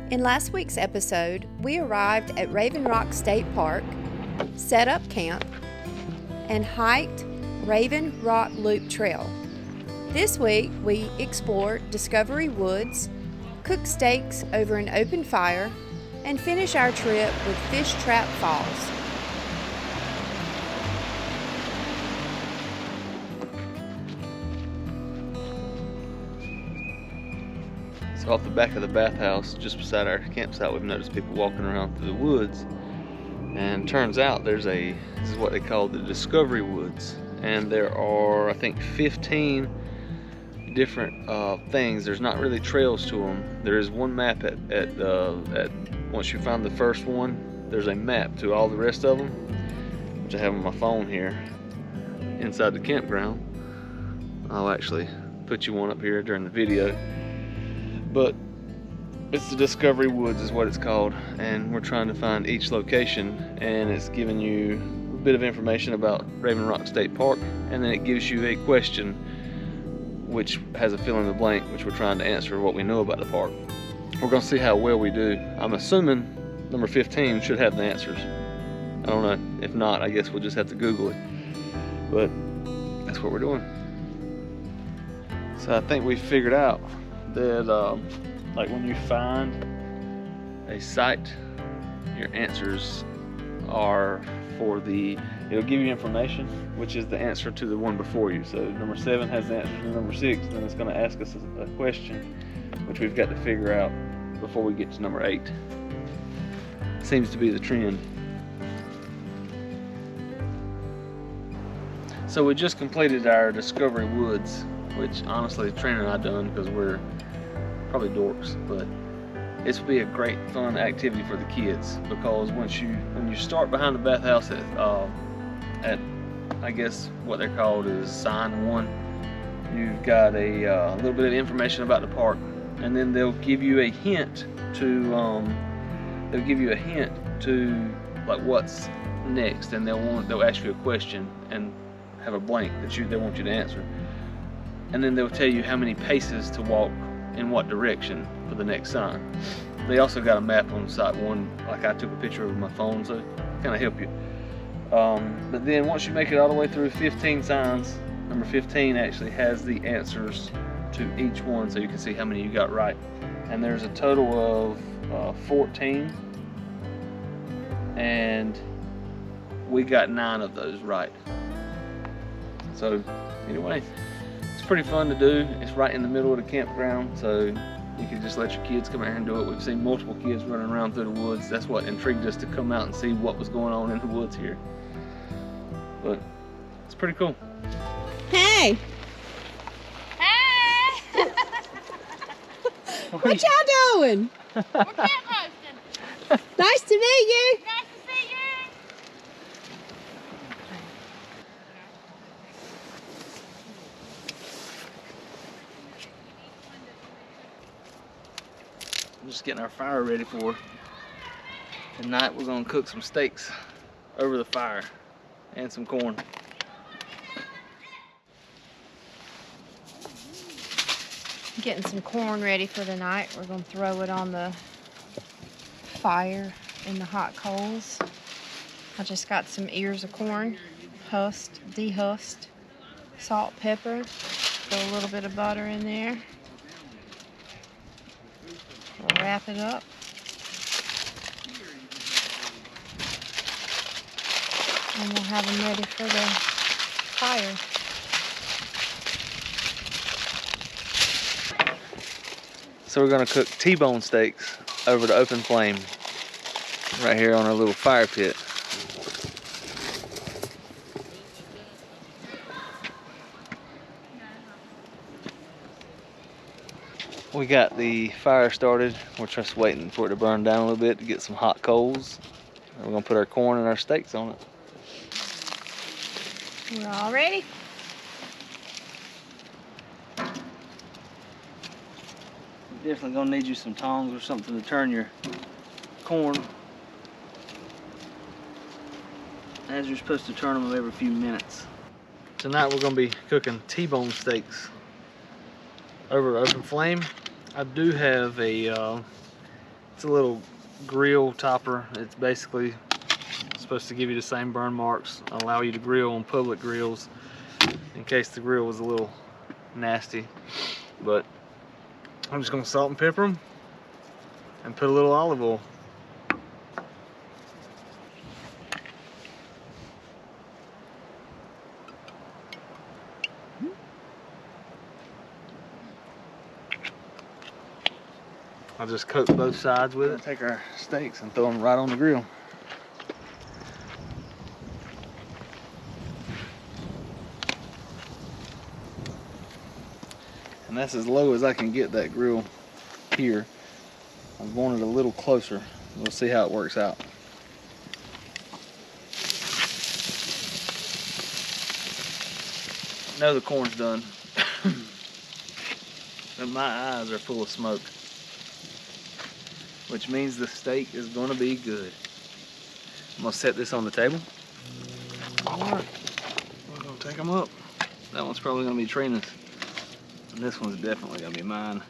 In last week's episode, we arrived at Raven Rock State Park, set up camp, and hiked Raven Rock Loop Trail. This week, we explored Discovery Woods, cook steaks over an open fire, and finish our trip with Fish Trap Falls. So off the back of the bathhouse, just beside our campsite, we've noticed people walking around through the woods. And turns out this is what they call the Discovery Woods. And there are, I think, 15 different things. There's not really trails to them. There is one map at once you find the first one, there's a map to all the rest of them, which I have on my phone here inside the campground. I'll actually put you one up here during the video. But it's the Discovery Woods is what it's called, and we're trying to find each location, and it's giving you a bit of information about Raven Rock State Park, and then it gives you a question which has a fill in the blank, which we're trying to answer what we know about the park. We're going to see how well we do. I'm assuming number 15 should have the answers. I don't know. If not, I guess we'll just have to Google it. But that's what we're doing. So I think we figured out that like when you find a site, your answers are for it'll give you information, which is the answer to the one before you. So number 7 has the answer to number 6, then it's going to ask us a question, which we've got to figure out before we get to number 8. Seems to be the trend. So we just completed our Discovery Woods, which honestly Trina and I done because we're probably dorks, but this will be a great fun activity for the kids, because when you start behind the bathhouse at I guess what they're called is sign 1, you've got a little bit of information about the park, and then they'll give you a hint to like what's next, and they'll ask you a question and have a blank that they want you to answer, and then they'll tell you how many paces to walk in what direction for the next sign. They also got a map on site 1, like I took a picture of my phone, so kind of help you. But then once you make it all the way through 15 signs, number 15 actually has the answers to each one, so you can see how many you got right. And there's a total of 14, and we got 9 of those right. So anyway, it's pretty fun to do. It's right in the middle of the campground, so you can just let your kids come out here and do it. We've seen multiple kids running around through the woods. That's what intrigued us to come out and see what was going on in the woods here. But it's pretty cool. Hey! Hey! What y'all doing? We're camp hosting. Nice to meet you. Nice to see you. I'm just getting our fire ready for tonight. We're gonna cook some steaks over the fire and some corn. Getting some corn ready for the night. We're going to throw it on the fire in the hot coals. I just got some ears of corn, husked, dehusked, salt, pepper, throw a little bit of butter in there. We'll wrap it up. And we'll have them ready for the fire. So we're gonna cook T-bone steaks over the open flame right here on our little fire pit. We got the fire started. We're just waiting for it to burn down a little bit to get some hot coals. We're gonna put our corn and our steaks on it. We're all ready. Definitely gonna need you some tongs or something to turn your corn, as you're supposed to turn them every few minutes. Tonight we're gonna be cooking T-bone steaks over the open flame. I do have a It's a little grill topper. It's basically supposed to give you the same burn marks, allow you to grill on public grills in case the grill was a little nasty. But I'm just gonna salt and pepper them and put a little olive oil. I'll just coat both sides with it. Take our steaks and throw them right on the grill. And that's as low as I can get that grill here. I want it a little closer. We'll see how it works out. I know the corn's done, but my eyes are full of smoke, which means the steak is gonna be good. I'm gonna set this on the table. All right, we're gonna take them up. That one's probably gonna be Trina's, and this one's definitely gonna be mine.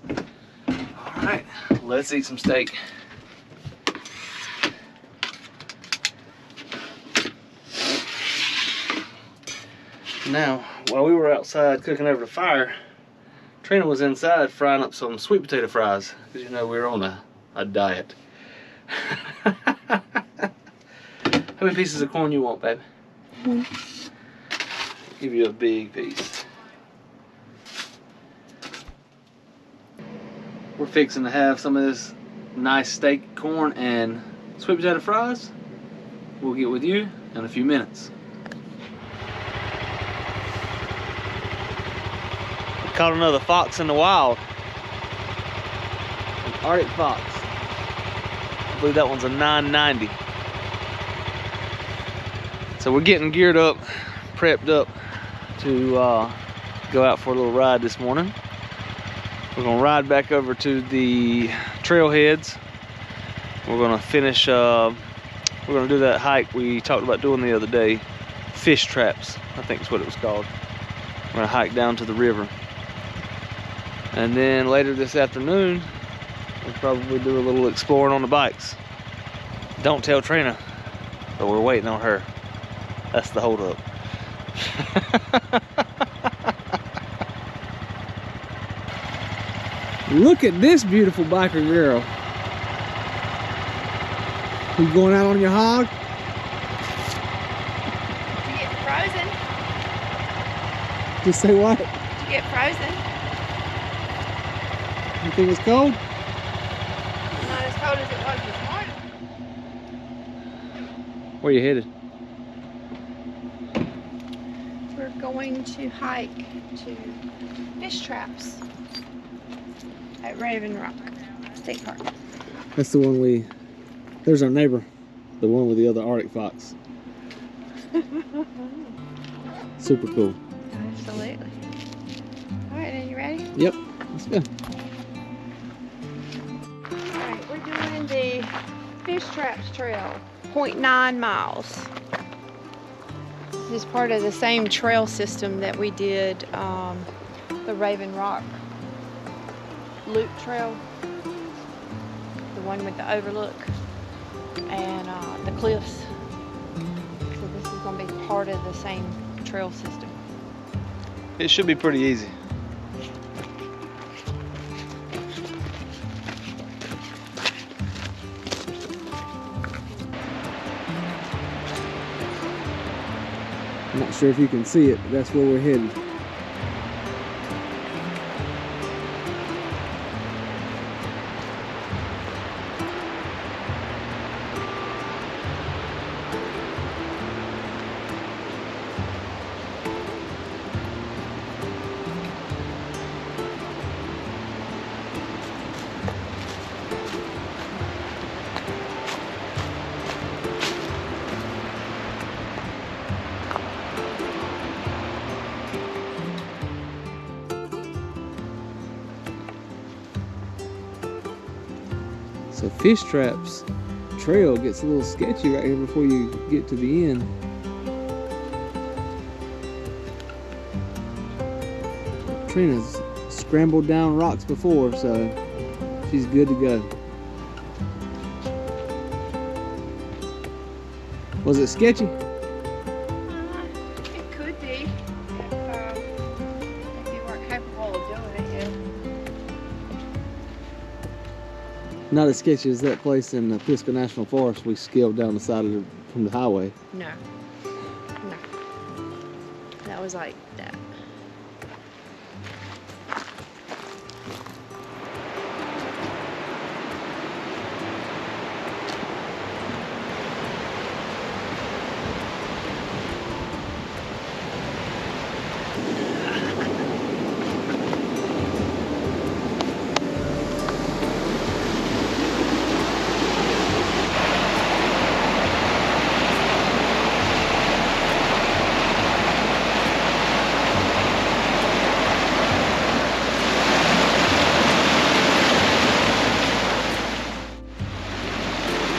All right, let's eat some steak. Now, while we were outside cooking over the fire, Trina was inside frying up some sweet potato fries, because you know we're on a diet. How many pieces of corn you want, babe? One. Give you a big piece. We're fixing to have some of this nice steak, corn, and sweet potato fries. We'll get with you in a few minutes. Caught another fox in the wild. An Arctic fox. I believe that one's a 990. So we're getting geared up, prepped up to go out for a little ride this morning. We're gonna ride back over to the trailheads. We're gonna finish, we're gonna do that hike we talked about doing the other day. Fish traps, I think is what it was called. We're gonna hike down to the river. And then later this afternoon, we'll probably do a little exploring on the bikes. Don't tell Trina, but we're waiting on her. That's the holdup. Look at this beautiful biker girl. You going out on your hog? Did you get frozen? Just say what? Did you get frozen? You think it's cold? Not as cold as it was this morning. Where you headed? We're going to hike to fish traps at Raven Rock State Park. That's the one there's our neighbor. The one with the other Arctic fox. Super cool. Absolutely. All right, are you ready? Yep, let's go. All right, we're doing the Fish Traps Trail, 0.9 miles. This is part of the same trail system that we did the Raven Rock Loop Trail, the one with the overlook and the cliffs. So this is going to be part of the same trail system. It should be pretty easy. I'm not sure if you can see it, but that's where we're headed. So Fish Traps Trail gets a little sketchy right here before you get to the end. Trina's scrambled down rocks before, so she's good to go. Was it sketchy? It could be if you weren't capable of doing it yet. Not as sketchy as that place in the Pisgah National Forest we scaled down the side of from the highway. No. No. That was like that.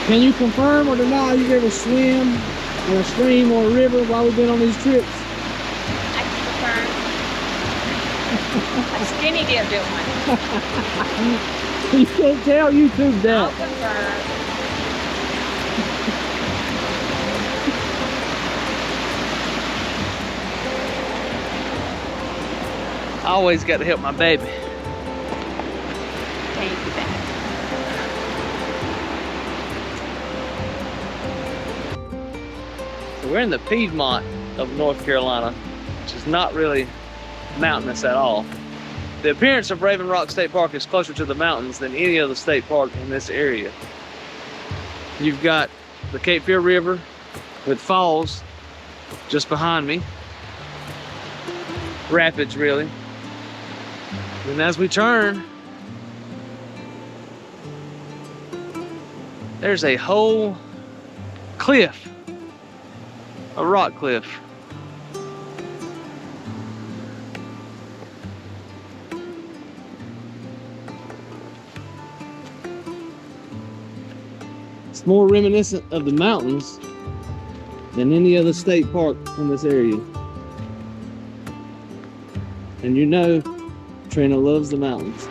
Can you confirm or deny you've ever swim in a stream or a river while we've been on these trips? I can confirm. A skinny dip did one. You can't tell YouTube I'll that. confirm. I always got to help my baby. Take you back. So we're in the Piedmont of North Carolina, which is not really mountainous at all. The appearance of Raven Rock State Park is closer to the mountains than any other state park in this area. You've got the Cape Fear River with falls just behind me. Rapids, really. And as we turn, there's a whole cliff, a rock cliff. It's more reminiscent of the mountains than any other state park in this area. And you know, Trina loves the mountains.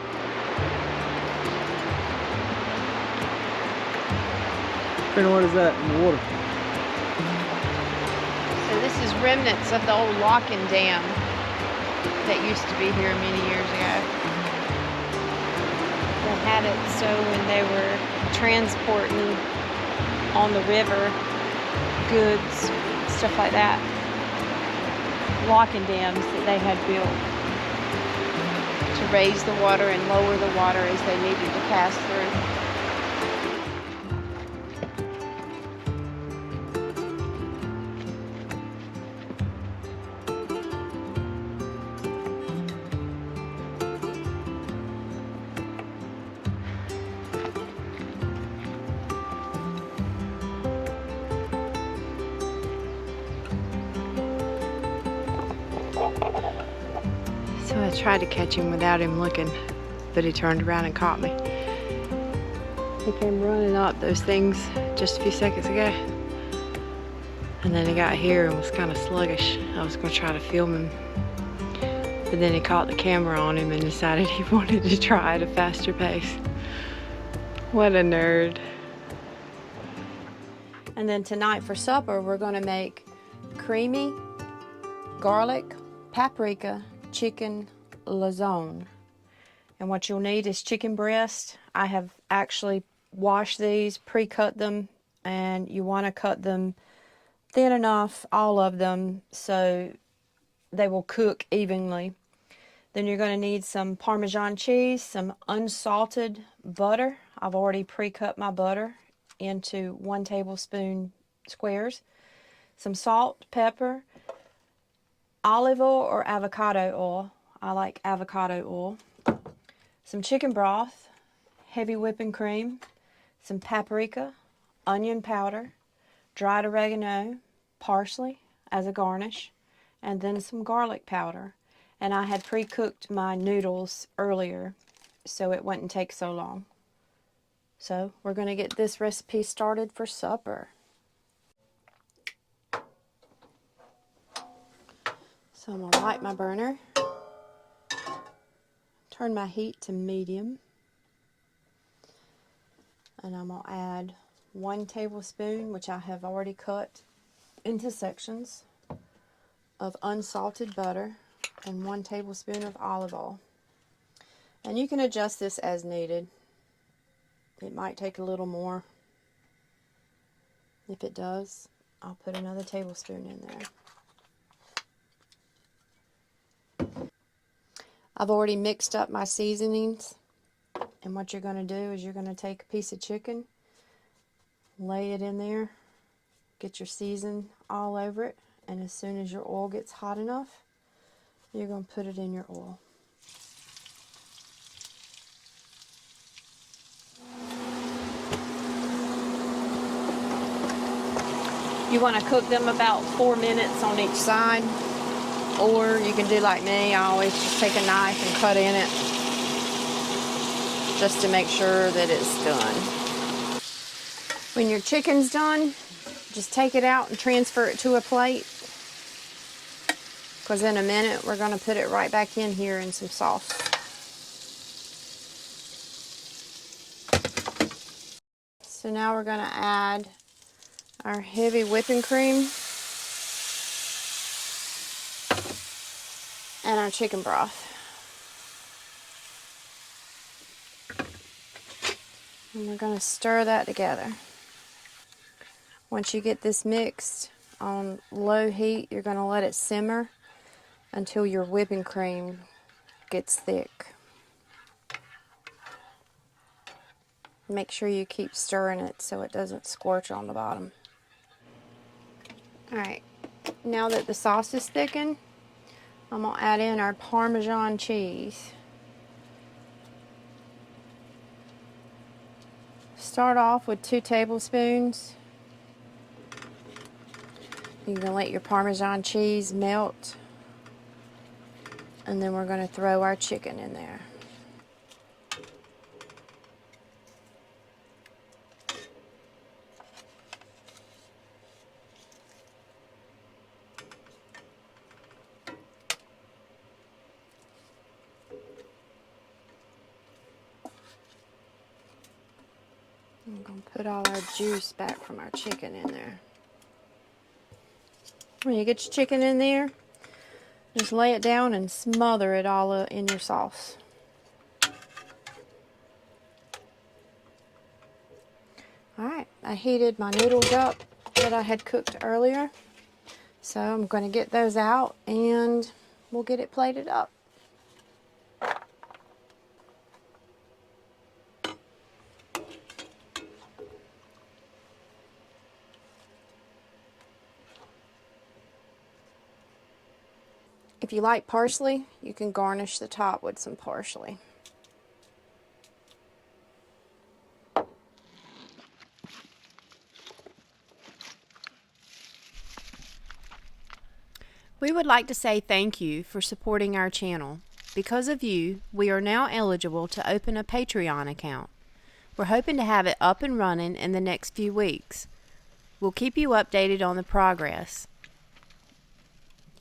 Trina, what is that in the water? So this is remnants of the old locking dam that used to be here many years ago. They had it so when they were transporting on the river goods, stuff like that, locking dams that they had built to raise the water and lower the water as they needed to pass through. So I tried to catch him without him looking, but he turned around and caught me. He came running up those things just a few seconds ago. And then he got here and was kind of sluggish. I was going to try to film him. But then he caught the camera on him and decided he wanted to try at a faster pace. What a nerd. And then tonight for supper, we're going to make creamy garlic paprika chicken lazone. And what you'll need is chicken breast. I have actually washed these, pre-cut them, and you want to cut them thin enough, all of them, so they will cook evenly. Then you're going to need some Parmesan cheese, some unsalted butter. I've already pre-cut my butter into 1 tablespoon squares. Some salt, pepper, olive oil or avocado oil. I like avocado oil. Some chicken broth, heavy whipping cream, some paprika, onion powder, dried oregano, parsley as a garnish, and then some garlic powder. And I had pre-cooked my noodles earlier, so it wouldn't take so long. So we're going to get this recipe started for supper. So I'm going to light my burner, turn my heat to medium, and I'm going to add 1 tablespoon, which I have already cut into sections, of unsalted butter, and 1 tablespoon of olive oil. And you can adjust this as needed. It might take a little more. If it does, I'll put another tablespoon in there. I've already mixed up my seasonings, and what you're going to do is you're going to take a piece of chicken, lay it in there, get your season all over it, and as soon as your oil gets hot enough, you're going to put it in your oil. You want to cook them about 4 minutes on each side, or you can do like me. I always just take a knife and cut in it just to make sure that it's done. When your chicken's done, just take it out and transfer it to a plate, because in a minute we're going to put it right back in here in some sauce. So now we're going to add our heavy whipping cream and our chicken broth. And we're going to stir that together. Once you get this mixed on low heat, you're going to let it simmer until your whipping cream gets thick. Make sure you keep stirring it so it doesn't scorch on the bottom. Alright, now that the sauce is thickened, I'm going to add in our Parmesan cheese. Start off with 2 tablespoons. You're going to let your Parmesan cheese melt, and then we're going to throw our chicken in there. I'm going to put all our juice back from our chicken in there. When you get your chicken in there, just lay it down and smother it all in your sauce. Alright, I heated my noodles up that I had cooked earlier. So I'm going to get those out and we'll get it plated up. If you like parsley, you can garnish the top with some parsley. We would like to say thank you for supporting our channel. Because of you, we are now eligible to open a Patreon account. We're hoping to have it up and running in the next few weeks. We'll keep you updated on the progress.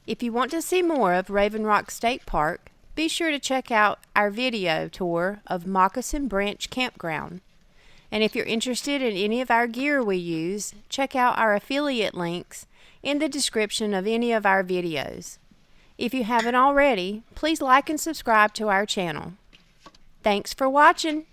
If you want to see more of Raven Rock State Park, be sure to check out our video tour of Moccasin Branch Campground. And if you're interested in any of our gear we use, check out our affiliate links in the description of any of our videos. If you haven't already, please like and subscribe to our channel. Thanks for watching!